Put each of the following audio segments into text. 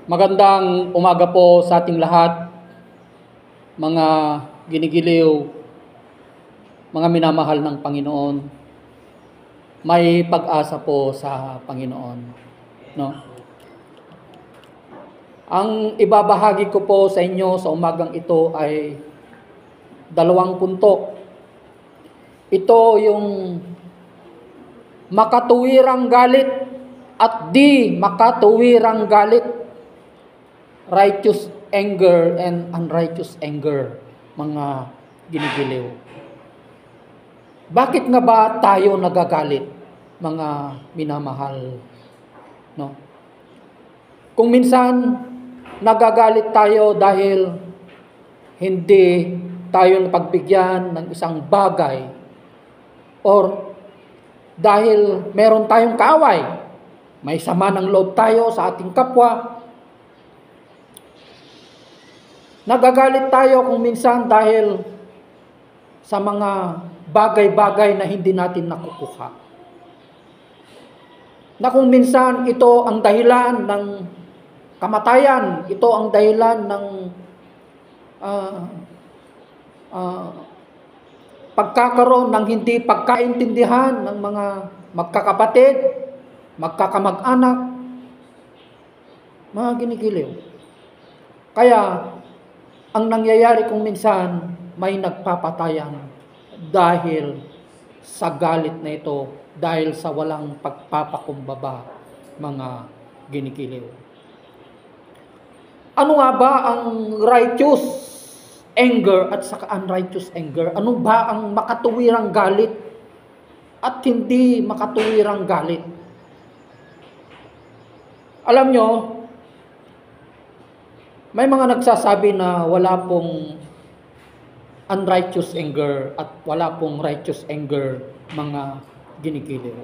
Magandang umaga po sa ating lahat, mga ginigiliw, mga minamahal ng Panginoon. May pag-asa po sa Panginoon, no? Ang ibabahagi ko po sa inyo sa umagang ito ay 2 punto. Ito yung makatuwirang galit at di makatuwirang galit. Righteous anger and unrighteous anger, mga ginigiliw. Bakit nga ba tayo nagagalit, mga minamahal? No? Kung minsan nagagalit tayo dahil hindi tayo napagbigyan ng isang bagay or dahil meron tayong kaaway, may sama ng loob tayo sa ating kapwa. Nagagalit tayo kung minsan dahil sa mga bagay-bagay na hindi natin nakukuha. Na kung minsan ito ang dahilan ng kamatayan, ito ang dahilan ng pagkakaroon ng hindi pagkaintindihan ng mga magkakapatid, magkakamag-anak, mga ginigiliw. Kaya, ang nangyayari kung minsan may nagpapatayan dahil sa galit na ito, dahil sa walang pagpapakumbaba, mga ginigiliw. Ano nga ba ang righteous anger at saka unrighteous anger? Ano ba ang makatuwirang galit at hindi makatuwirang galit? Alam nyo, may mga nagsasabi na wala pong unrighteous anger at wala pong righteous anger, mga ginigiliw.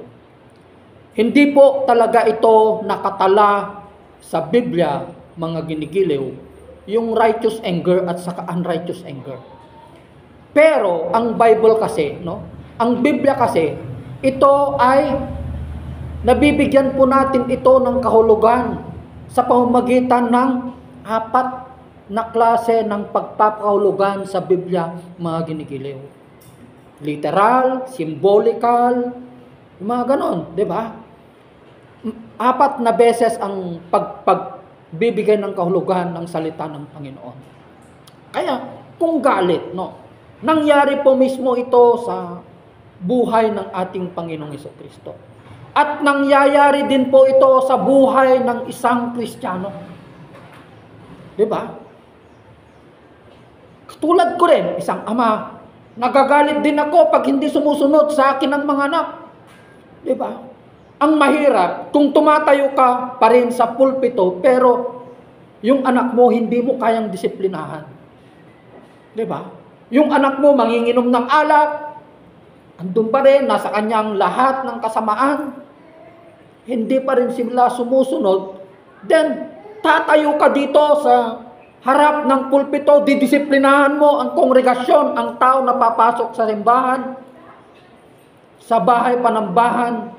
Hindi po talaga ito nakatala sa Biblia, mga ginigiliw, yung righteous anger at saka unrighteous anger. Pero ang Bible kasi, no? Ang Biblia kasi, ito ay nabibigyan po natin ito ng kahulugan sa pamamagitan ng 4 na klase ng pagpapahulugan sa Biblia, mga ginigiliw. Literal, symbolical, mga ganon, di ba? 4 na beses ang pagbibigay ng kahulugan ng salita ng Panginoon. Kaya, kung galit, no, nangyari po mismo ito sa buhay ng ating Panginoong Jesucristo. At nangyayari din po ito sa buhay ng isang Kristiyano. Diba? Katulad ko rin, isang ama, nagagalit din ako pag hindi sumusunod sa akin ang mga anak. Diba? Ang mahirap, kung tumatayo ka pa rin sa pulpito, pero yung anak mo hindi mo kayang disiplinahan. Diba? Yung anak mo manginginom ng alak, andun pa rin, nasa kanyang lahat ng kasamaan, hindi pa rin sila sumusunod, then tatayo ka dito sa harap ng pulpito, didisiplinahan mo ang kongregasyon, ang tao na papasok sa simbahan, sa bahay panambahan.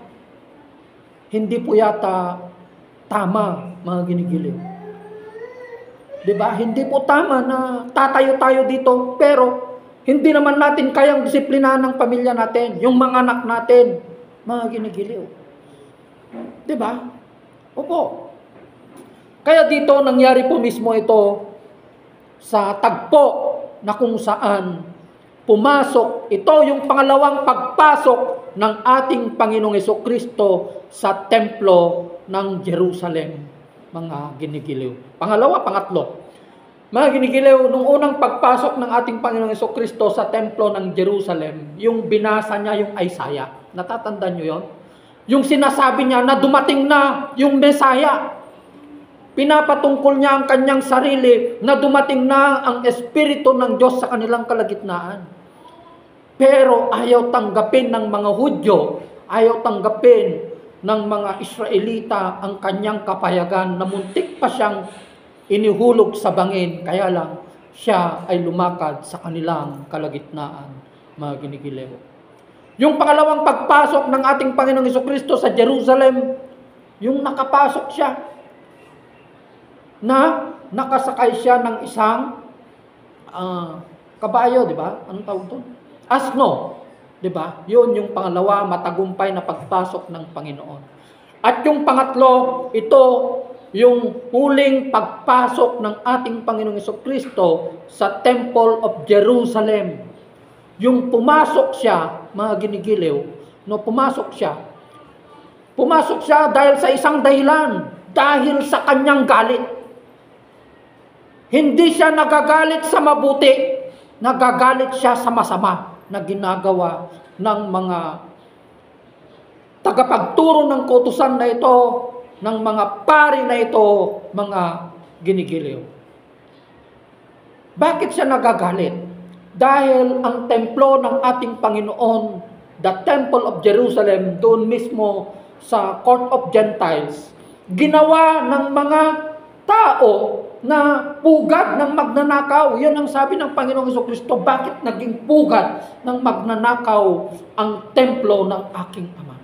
Hindi po yata tama, mga ginigiliw. Diba? Hindi po tama na tatayo tayo dito, pero hindi naman natin kayang disiplinahan ng pamilya natin, yung mga anak natin, mga ginigiliw. Diba? Opo. Kaya dito nangyari po mismo ito sa tagpo na kung saan pumasok, ito yung pangalawang pagpasok ng ating Panginoong Jesucristo sa templo ng Jerusalem, mga ginigiliw. Pangatlo. Mga ginigiliw, nung unang pagpasok ng ating Panginoong Jesucristo sa templo ng Jerusalem, yung binasa niya yung Isaiah. Natatandaan nyo yon? Yung sinasabi niya na dumating na yung Messiah. Pinapatungkol niya ang kanyang sarili na dumating na ang Espiritu ng Diyos sa kanilang kalagitnaan. Pero ayaw tanggapin ng mga Hudyo, ayaw tanggapin ng mga Israelita ang kanyang kapayagan na muntik pa siyang inihulog sa bangin. Kaya lang siya ay lumakad sa kanilang kalagitnaan, mga ginigiliw. Yung pangalawang pagpasok ng ating Panginoong Jesucristo sa Jerusalem, yung nakapasok siya, na nakasakay siya ng isang kabayo, di ba? Anong tawag doon? Asno. Di ba? Yun yung pangalawa, matagumpay na pagpasok ng Panginoon. At yung pangatlo, ito yung huling pagpasok ng ating Panginoong Jesucristo sa Temple of Jerusalem. Yung pumasok siya, mga ginigiliw, no, pumasok siya dahil sa isang dahilan, dahil sa kanyang galit. Hindi siya nagagalit sa mabuti, nagagalit siya sa masama na ginagawa ng mga tagapagturo ng kautusan na ito, ng mga pari na ito, mga ginigiliw. Bakit siya nagagalit? Dahil ang templo ng ating Panginoon, the Temple of Jerusalem, doon mismo sa Court of Gentiles, ginawa ng mga tao na pugad ng magnanakaw. Yun ang sabi ng Panginoong Jesucristo, bakit naging pugad ng magnanakaw ang templo ng aking Ama?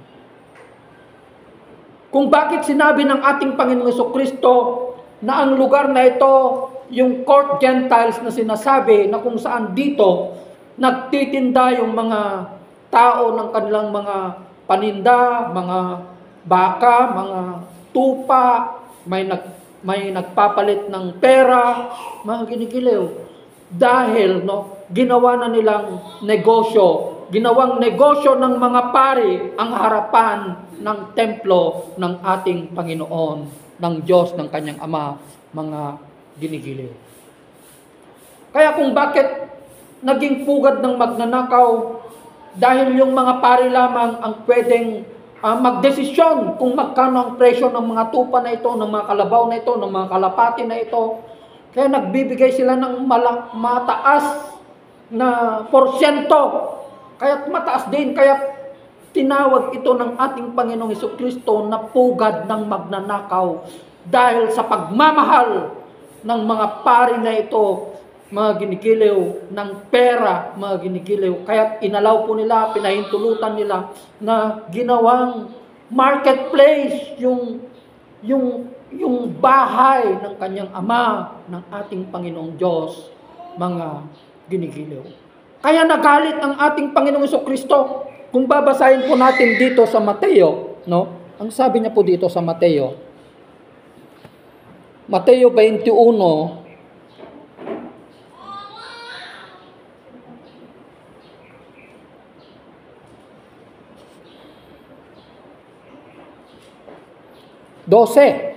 Kung bakit sinabi ng ating Panginoong Jesucristo na ang lugar na ito, yung Court Gentiles na sinasabi, na kung saan dito nagtitinda yung mga tao ng kanilang mga paninda, mga baka, mga tupa, may nagpapalit ng pera, mga ginigiliw. Dahil ginawa na nilang negosyo, ginawang negosyo ng mga pari ang harapan ng templo ng ating Panginoon, ng Diyos, ng kanyang Ama, mga ginigiliw. Kaya kung bakit naging pugad ng magnanakaw, dahil yung mga pari lamang ang pwedeng magdesisyon kung magkano ang presyo ng mga tupa na ito, ng mga kalabaw na ito, ng mga kalapati na ito. Kaya nagbibigay sila ng mataas na porsyento. Kaya mataas din. Kaya tinawag ito ng ating Panginoong Jesucristo na pugad ng magnanakaw. Dahil sa pagmamahal ng mga pari na ito, mga ginigiliw, ng pera, mga ginigiliw. Kaya inalaw po nila, pinahintulutan nila na ginawang marketplace yung bahay ng kanyang Ama, ng ating Panginoong Diyos, mga ginigiliw. Kaya nagalit ang ating Panginoong Jesucristo. Kung babasahin po natin dito sa Mateo, ang sabi niya po dito sa Mateo 21, Dose.